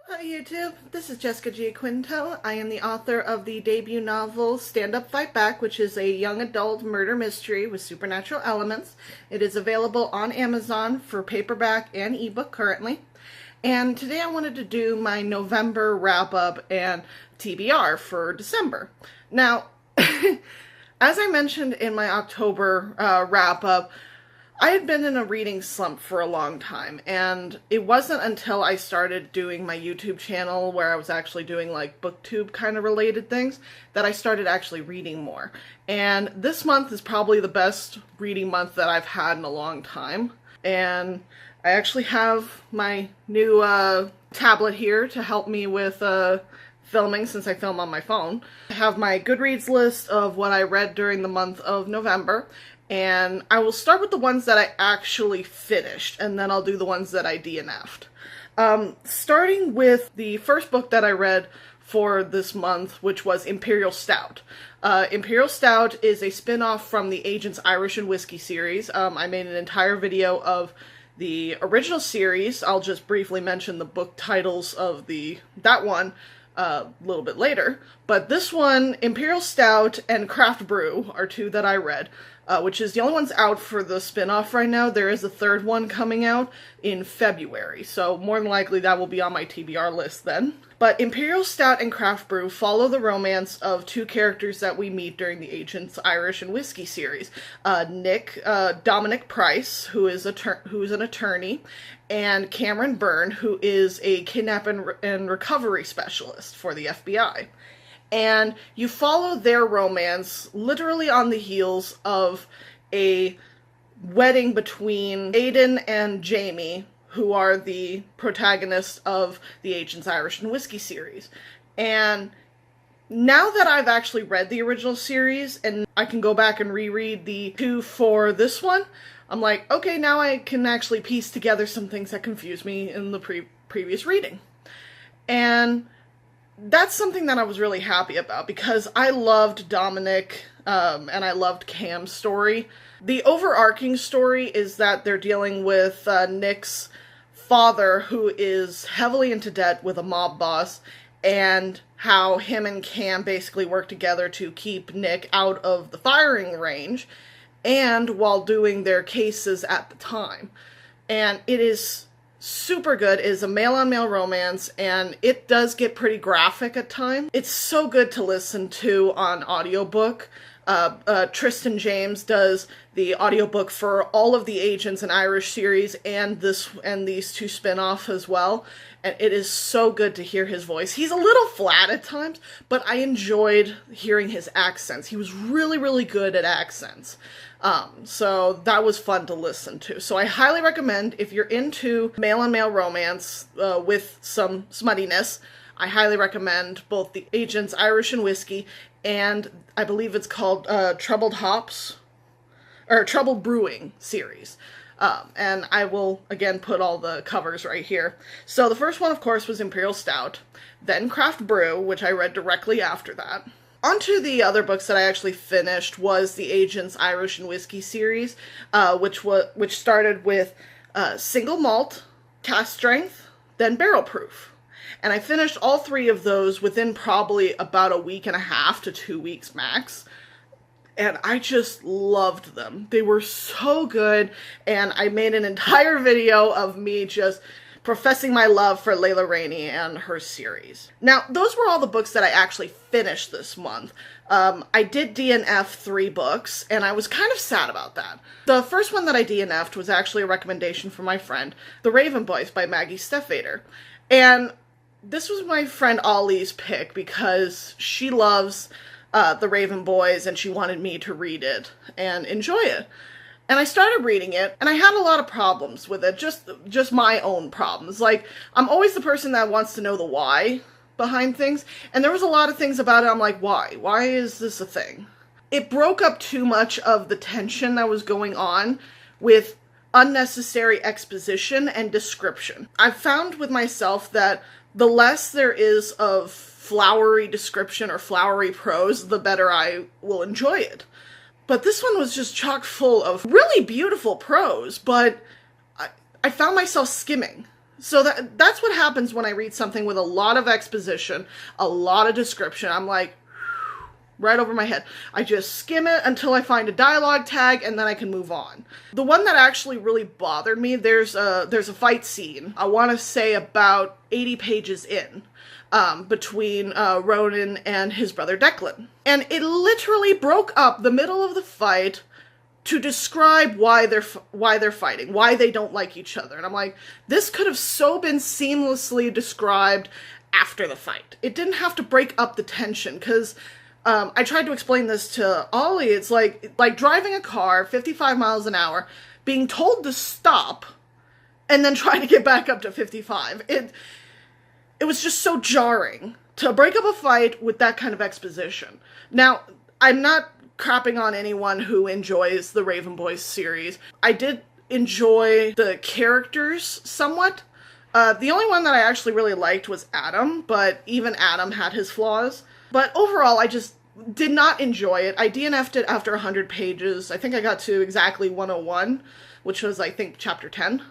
Hi YouTube, this is Jessica G. Quinto. I am the author of the debut novel Stand Up Fight Back, which is a young adult murder mystery with supernatural elements. It is available on Amazon for paperback and ebook currently. And today I wanted to do my November wrap-up and TBR for December. Now, as I mentioned in my October wrap-up, I had been in a reading slump for a long time, and it wasn't until I started doing my YouTube channel where I was actually doing like booktube kind of related things that I started actually reading more. And this month is probably the best reading month that I've had in a long time. And I actually have my new tablet here to help me with filming, since I film on my phone. I have my Goodreads list of what I read during the month of November. And I will start with the ones that I actually finished, and then I'll do the ones that I DNF'd. Starting with the first book that I read for this month, which was Imperial Stout. Imperial Stout is a spin-off from the Agents Irish and Whiskey series. I made an entire video of the original series. I'll just briefly mention the book titles of that one a little bit later. But this one, Imperial Stout and Craft Brew, are two that I read. Which is the only one's out for the spin-off right now. There is a third one coming out in February, so more than likely that will be on my TBR list then. But Imperial Stout and Craft Brew follow the romance of two characters that we meet during the Agents Irish and Whiskey series. Dominic Price, who is an attorney, and Cameron Byrne, who is a kidnap and recovery specialist for the FBI. And you follow their romance literally on the heels of a wedding between Aidan and Jamie, who are the protagonists of the Agents Irish and Whiskey series. And now that I've actually read the original series and I can go back and reread the two for this one, I'm like, okay, now I can actually piece together some things that confused me in the previous reading. And that's something that I was really happy about, because I loved Dominic and I loved Cam's story. The overarching story is that they're dealing with Nick's father, who is heavily into debt with a mob boss, and how him and Cam basically work together to keep Nick out of the firing range, and while doing their cases at the time. And it is super good. It is a male-on-male romance, and it does get pretty graphic at times. It's so good to listen to on audiobook. Tristan James does the audiobook for all of the Agents and Irish series and these two spin-off as well. And it is so good to hear his voice. He's a little flat at times, but I enjoyed hearing his accents. He was really, really good at accents. So that was fun to listen to. So I highly recommend, if you're into male-on-male romance with some smuttiness, I highly recommend both the Agents Irish and Whiskey, and I believe it's called Troubled Brewing series. And I will, again, put all the covers right here. So the first one, of course, was Imperial Stout, then Craft Brew, which I read directly after that. Onto the other books that I actually finished was the Agents Irish and Whiskey series, which started with Single Malt, Cask Strength, then Barrel Proof. And I finished all three of those within probably about a week and a half to 2 weeks max. And I just loved them. They were so good, and I made an entire video of me just professing my love for Layla Rainey and her series. Now, those were all the books that I actually finished this month. I did DNF 3 books, and I was kind of sad about that. The first one that I DNF'd was actually a recommendation from my friend, The Raven Boys by Maggie Stepfader. And this was my friend Ollie's pick because she loves The Raven Boys, and she wanted me to read it and enjoy it. And I started reading it, and I had a lot of problems with it, just my own problems. Like, I'm always the person that wants to know the why behind things, and there was a lot of things about it I'm like, why? Why is this a thing? It broke up too much of the tension that was going on with unnecessary exposition and description. I've found with myself that the less there is of flowery description or flowery prose, the better I will enjoy it. But this one was just chock full of really beautiful prose, but I found myself skimming. So that's what happens when I read something with a lot of exposition, a lot of description. I'm like, right over my head. I just skim it until I find a dialogue tag, and then I can move on. The one that actually really bothered me, there's a fight scene, I want to say about 80 pages in, between Ronan and his brother Declan. And it literally broke up the middle of the fight to describe why they're fighting, why they don't like each other. And I'm like, this could have so been seamlessly described after the fight. It didn't have to break up the tension, because I tried to explain this to Ollie. It's like driving a car 55 miles an hour, being told to stop, and then trying to get back up to 55. It was just so jarring to break up a fight with that kind of exposition. Now, I'm not crapping on anyone who enjoys the Raven Boys series. I did enjoy the characters somewhat. The only one that I actually really liked was Adam, but even Adam had his flaws. But overall, I just did not enjoy it. I DNF'd it after 100 pages. I think I got to exactly 101, which was, I think, chapter 10.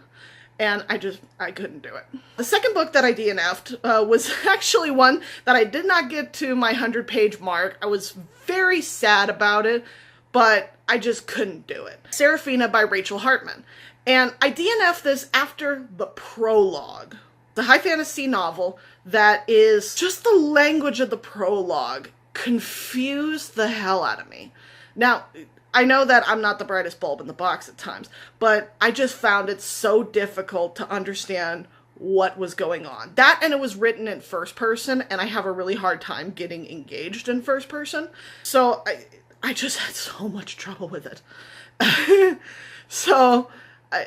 And I couldn't do it. The second book that I DNF'd was actually one that I did not get to my 100-page mark. I was very sad about it, but I just couldn't do it. Seraphina by Rachel Hartman. And I DNF'd this after the prologue. The high fantasy novel that is just the language of the prologue confused the hell out of me. Now, I know that I'm not the brightest bulb in the box at times, but I just found it so difficult to understand what was going on. That, and it was written in first person, and I have a really hard time getting engaged in first person. So I just had so much trouble with it. So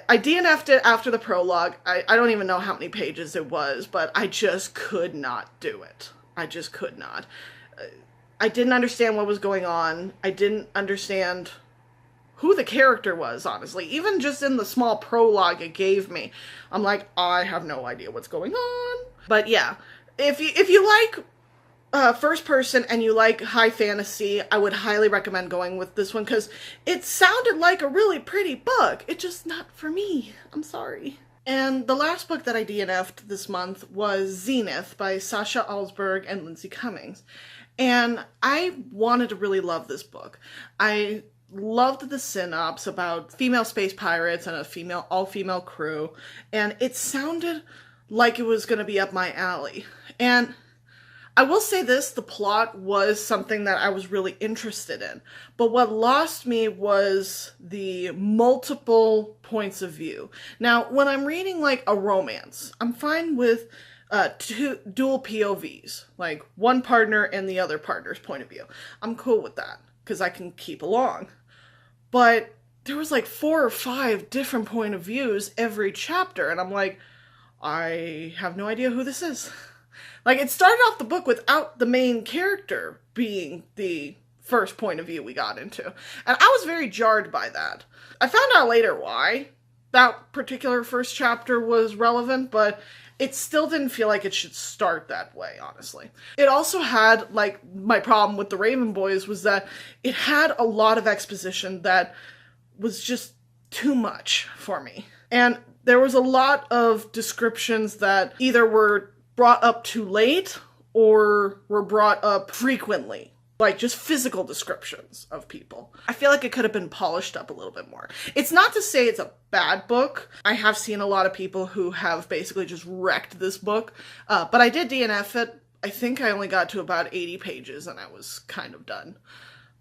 I DNF'd it after the prologue. I don't even know how many pages it was, but I just could not do it. I just could not. I didn't understand what was going on. I didn't understand who the character was, honestly. Even just in the small prologue it gave me, I'm like, I have no idea what's going on. But yeah, if you like first person and you like high fantasy, I would highly recommend going with this one, because it sounded like a really pretty book. It's just not for me. I'm sorry. And the last book that I DNF'd this month was Zenith by Sasha Alsberg and Lindsay Cummings. And I wanted to really love this book. I loved the synopsis about female space pirates and a all-female crew, and it sounded like it was going to be up my alley. And I will say this, the plot was something that I was really interested in, but what lost me was the multiple points of view. Now, when I'm reading like a romance, I'm fine with two dual POVs, like one partner and the other partner's point of view. I'm cool with that, because I can keep along. But there was like 4 or 5 different point of views every chapter, and I'm like, I have no idea who this is. Like, it started off the book without the main character being the first point of view we got into. And I was very jarred by that. I found out later why that particular first chapter was relevant, but it still didn't feel like it should start that way, honestly. It also had, like, my problem with the Raven Boys was that it had a lot of exposition that was just too much for me. And there was a lot of descriptions that either were brought up too late or were brought up frequently. Like, just physical descriptions of people. I feel like it could have been polished up a little bit more. It's not to say it's a bad book. I have seen a lot of people who have basically just wrecked this book. But I did DNF it. I think I only got to about 80 pages and I was kind of done.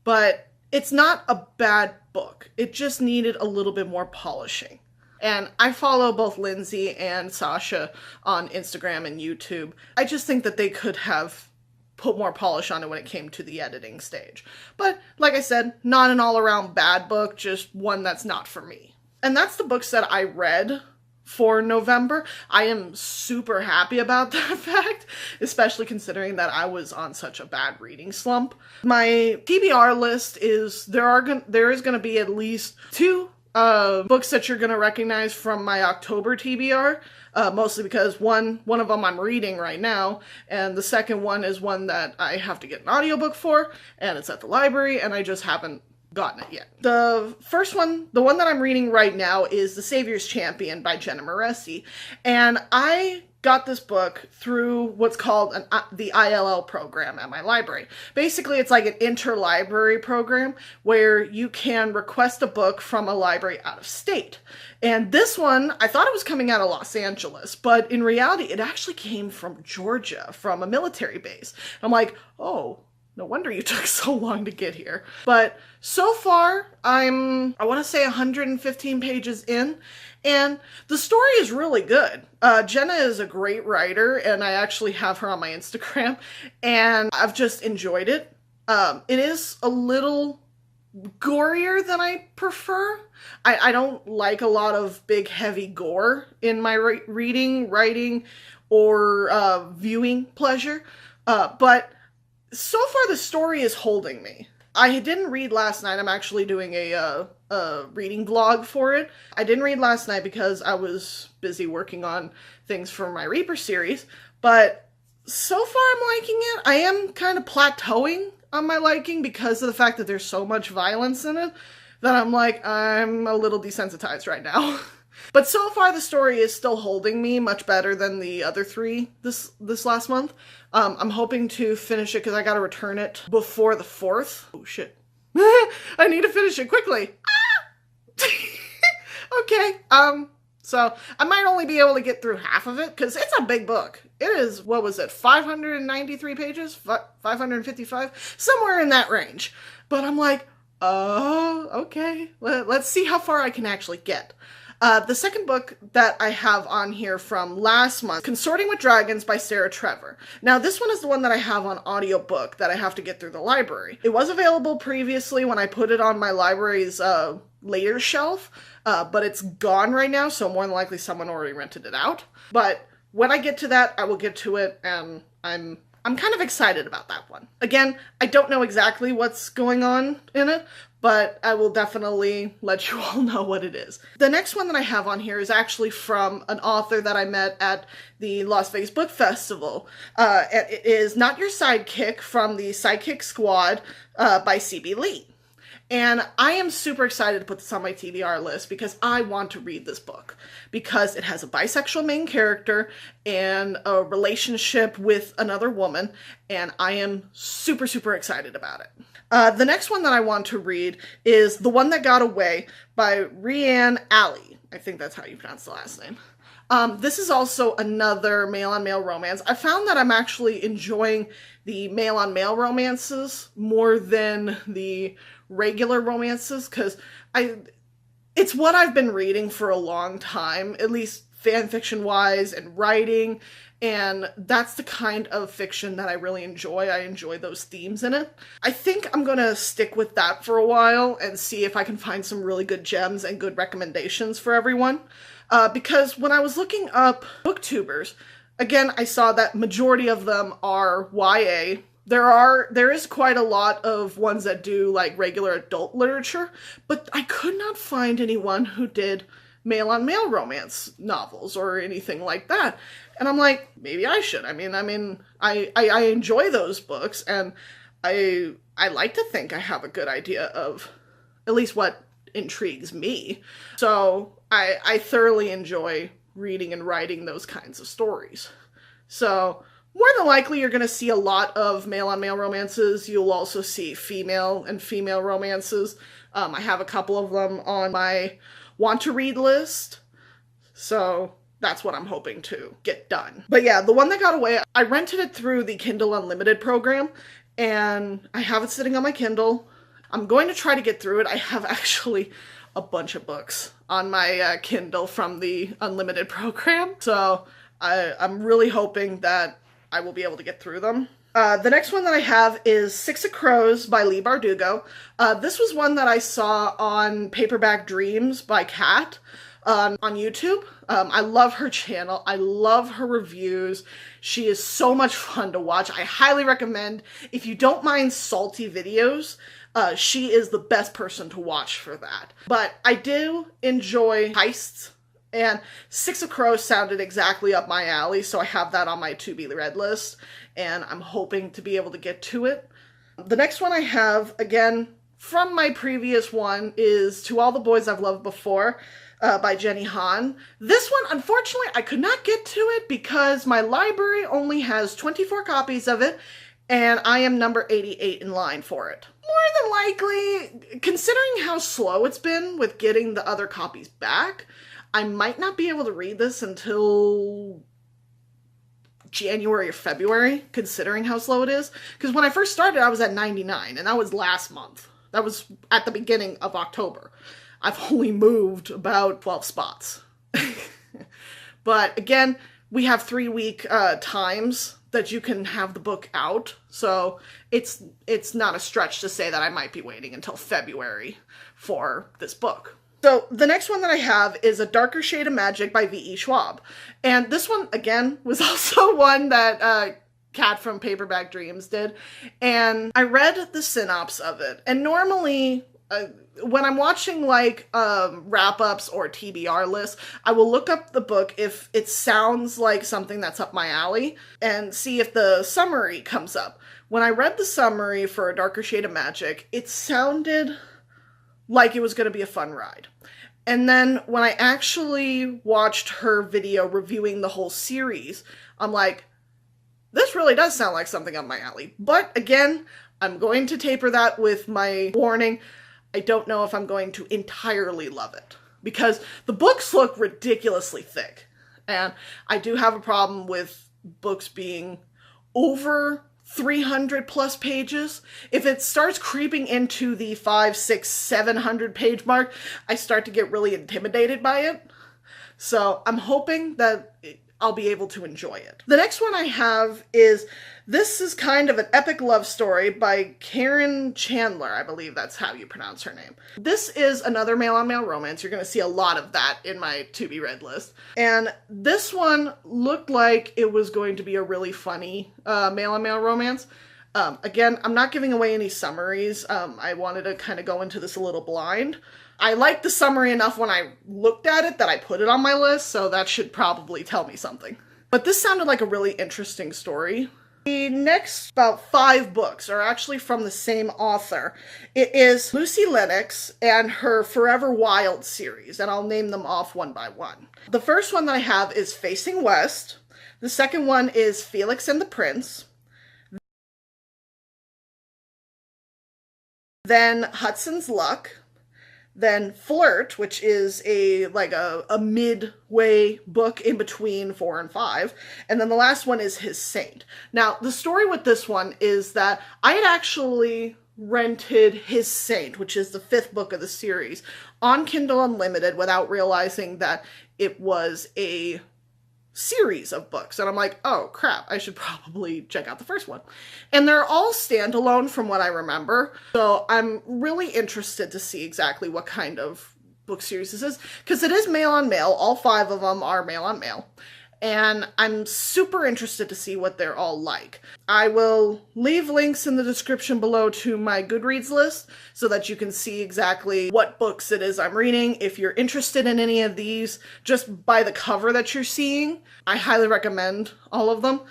But it's not a bad book. It just needed a little bit more polishing. And I follow both Lindsay and Sasha on Instagram and YouTube. I just think that they could have put more polish on it when it came to the editing stage. But like I said, not an all-around bad book, just one that's not for me. And that's the books that I read for November. I am super happy about that fact, especially considering that I was on such a bad reading slump. My TBR list is, there is going to be at least 2 books that you're going to recognize from my October TBR. Mostly because one of them I'm reading right now, and the second one is one that I have to get an audiobook for, and it's at the library, and I just haven't gotten it yet. The first one, the one that I'm reading right now, is The Savior's Champion by Jenna Moreci. And I got this book through what's called the ILL program at my library. Basically, it's like an interlibrary program where you can request a book from a library out of state. And this one, I thought it was coming out of Los Angeles, but in reality, it actually came from Georgia, from a military base. I'm like, oh, no wonder you took so long to get here. But so far, I want to say 115 pages in, and the story is really good. Jenna is a great writer, and I actually have her on my Instagram, and I've just enjoyed it. It is a little gorier than I prefer. I don't like a lot of big, heavy gore in my reading, writing, or viewing pleasure, but so far the story is holding me. I didn't read last night. I'm actually doing a reading vlog for it. I didn't read last night because I was busy working on things for my Reaper series, but so far I'm liking it. I am kind of plateauing on my liking because of the fact that there's so much violence in it that I'm like, I'm a little desensitized right now. But so far the story is still holding me much better than the other three this last month. I'm hoping to finish it because I gotta return it before the 4th. Oh shit. I need to finish it quickly. Okay, so I might only be able to get through half of it because it's a big book. It is, what was it, 593 pages? 555? Somewhere in that range. But I'm like, oh, okay. Let's see how far I can actually get. The second book that I have on here from last month, Consorting with Dragons by Sarah Trevor. Now, this one is the one that I have on audiobook that I have to get through the library. It was available previously when I put it on my library's later shelf, but it's gone right now, so more than likely someone already rented it out. But when I get to that, I will get to it, and I'm kind of excited about that one. Again, I don't know exactly what's going on in it, but I will definitely let you all know what it is. The next one that I have on here is actually from an author that I met at the Las Vegas Book Festival. It is Not Your Sidekick from the Sidekick Squad by C.B. Lee. And I am super excited to put this on my TBR list because I want to read this book because it has a bisexual main character and a relationship with another woman, and I am super, super excited about it. The next one that I want to read is The One That Got Away by Rianne Alley. I think that's how you pronounce the last name. This is also another male-on-male romance. I found that I'm actually enjoying the male-on-male romances more than the regular romances because it's what I've been reading for a long time, at least fan fiction wise and writing, and that's the kind of fiction that I really enjoy. I enjoy those themes in it. I think I'm gonna stick with that for a while and see if I can find some really good gems and good recommendations for everyone. Because when I was looking up booktubers, again, I saw that majority of them are YA. There is quite a lot of ones that do like regular adult literature, but I could not find anyone who did male-on-male romance novels or anything like that. And I'm like, maybe I should. I enjoy those books, and I like to think I have a good idea of at least what intrigues me. So I thoroughly enjoy reading and writing those kinds of stories. So more than likely, you're going to see a lot of male-on-male romances. You'll also see female and female romances. I have a couple of them on my want-to-read list, so that's what I'm hoping to get done. But yeah, The One That Got Away, I rented it through the Kindle Unlimited program, and I have it sitting on my Kindle. I'm going to try to get through it. I have actually a bunch of books on my Kindle from the Unlimited program, so I'm really hoping that I will be able to get through them. The next one that I have is Six of Crows by Leigh Bardugo. This was one that I saw on Paperback Dreams by Kat on YouTube. I love her channel. I love her reviews. She is so much fun to watch. I highly recommend, if you don't mind salty videos, she is the best person to watch for that. But I do enjoy heists, and Six of Crows sounded exactly up my alley, so I have that on my to-be-read list, and I'm hoping to be able to get to it. The next one I have, again, from my previous one is To All the Boys I've Loved Before by Jenny Han. This one, unfortunately, I could not get to it because my library only has 24 copies of it, and I am number 88 in line for it. More than likely, considering how slow it's been with getting the other copies back, I might not be able to read this until January or February, considering how slow it is. Because when I first started, I was at 99, and that was last month. That was at the beginning of October. I've only moved about 12 spots. But again, we have 3-week times that you can have the book out. So it's not a stretch to say that I might be waiting until February for this book. So the next one that I have is A Darker Shade of Magic by V.E. Schwab. And this one, again, was also one that Kat from Paperback Dreams did. And I read the synopsis of it. And normally, when I'm watching like wrap-ups or TBR lists, I will look up the book if it sounds like something that's up my alley and see if the summary comes up. When I read the summary for A Darker Shade of Magic, it sounded like it was going to be a fun ride. And then when I actually watched her video reviewing the whole series, I'm like, this really does sound like something up my alley. But again, I'm going to taper that with my warning. I don't know if I'm going to entirely love it because the books look ridiculously thick. And I do have a problem with books being over 300 plus pages. If it starts creeping into the 500, 600, 700 page mark, I start to get really intimidated by it. So I'm hoping that I'll be able to enjoy it. The next one I have is, this is kind of an epic love story by Karen Chandler. I believe that's how you pronounce her name. This is another male-on-male romance. You're going to see a lot of that in my to-be-read list. And this one looked like it was going to be a really funny male-on-male romance. Again, I'm not giving away any summaries. I wanted to kind of go into this a little blind. I liked the summary enough when I looked at it that I put it on my list, so that should probably tell me something. But this sounded like a really interesting story. The next about 5 books are actually from the same author. It is Lucy Lennox and her Forever Wild series, and I'll name them off one by one. The first one that I have is Facing West. The second one is Felix and the Prince. Then Hudson's Luck. Then Flirt, which is a midway book in between 4 and 5. And then the last one is His Saint. Now, the story with this one is that I had actually rented His Saint, which is the 5th book of the series, on Kindle Unlimited without realizing that it was a series of books. And I'm like, oh crap, I should probably check out the first one. And they're all standalone from what I remember. So I'm really interested to see exactly what kind of book series this is, because it is male on male. All 5 of them are male on male. And I'm super interested to see what they're all like. I will leave links in the description below to my Goodreads list so that you can see exactly what books it is I'm reading. If you're interested in any of these, just by the cover that you're seeing, I highly recommend all of them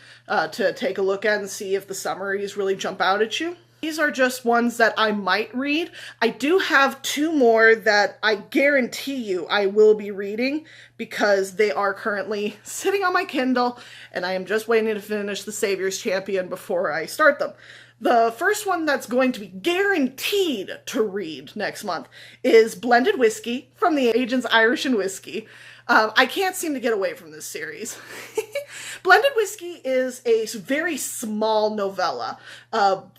to take a look at and see if the summaries really jump out at you. These are just ones that I might read. I do have 2 more that I guarantee you I will be reading because they are currently sitting on my Kindle and I am just waiting to finish The Savior's Champion before I start them. The first one that's going to be guaranteed to read next month is Blended Whiskey from the Agents Irish and Whiskey. I can't seem to get away from this series. Blended Whiskey is a very small novella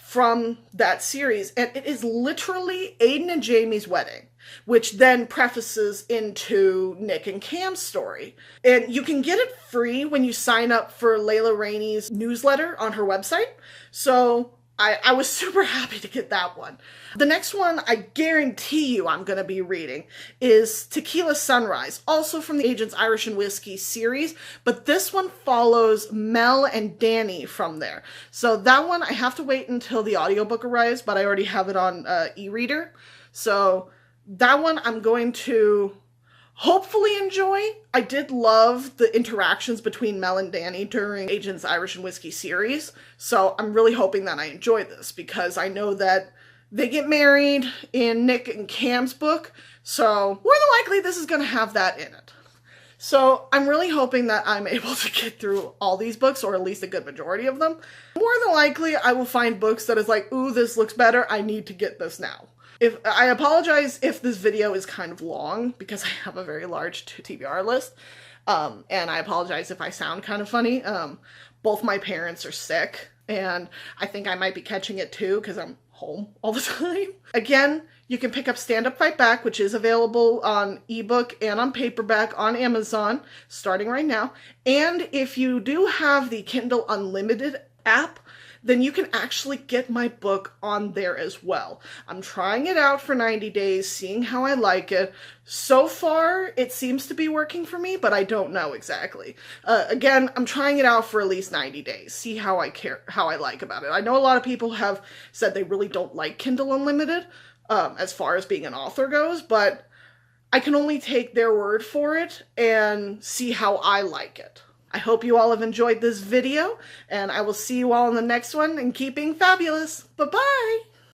from that series, and it is literally Aiden and Jamie's wedding, which then prefaces into Nick and Cam's story. And you can get it free when you sign up for Layla Rainey's newsletter on her website. So I was super happy to get that one. The next one I guarantee you I'm going to be reading is Tequila Sunrise, also from the Agents Irish and Whiskey series, but this one follows Mel and Danny from there. So that one I have to wait until the audiobook arrives, but I already have it on e-reader. So that one I'm going to hopefully enjoy. I did love the interactions between Mel and Danny during Agents Irish and Whiskey series, so I'm really hoping that I enjoy this because I know that They get married in Nick and Cam's book, so more than likely this is going to have that in it. So I'm really hoping that I'm able to get through all these books, or at least a good majority of them. More than likely, I will find books that is like, ooh, this looks better, I need to get this now. I apologize if this video is kind of long, because I have a very large TBR list, and I apologize if I sound kind of funny. Both my parents are sick, and I think I might be catching it too, because I'm home all the time. Again, you can pick up Stand Up Fight Back, which is available on ebook and on paperback on Amazon, starting right now. And if you do have the Kindle Unlimited app, then you can actually get my book on there as well. I'm trying it out for 90 days, seeing how I like it. So far, it seems to be working for me, but I don't know exactly. Again, I'm trying it out for at least 90 days, see how I like about it. I know a lot of people have said they really don't like Kindle Unlimited, as far as being an author goes, but I can only take their word for it and see how I like it. I hope you all have enjoyed this video, and I will see you all in the next one, and keep being fabulous. Bye-bye!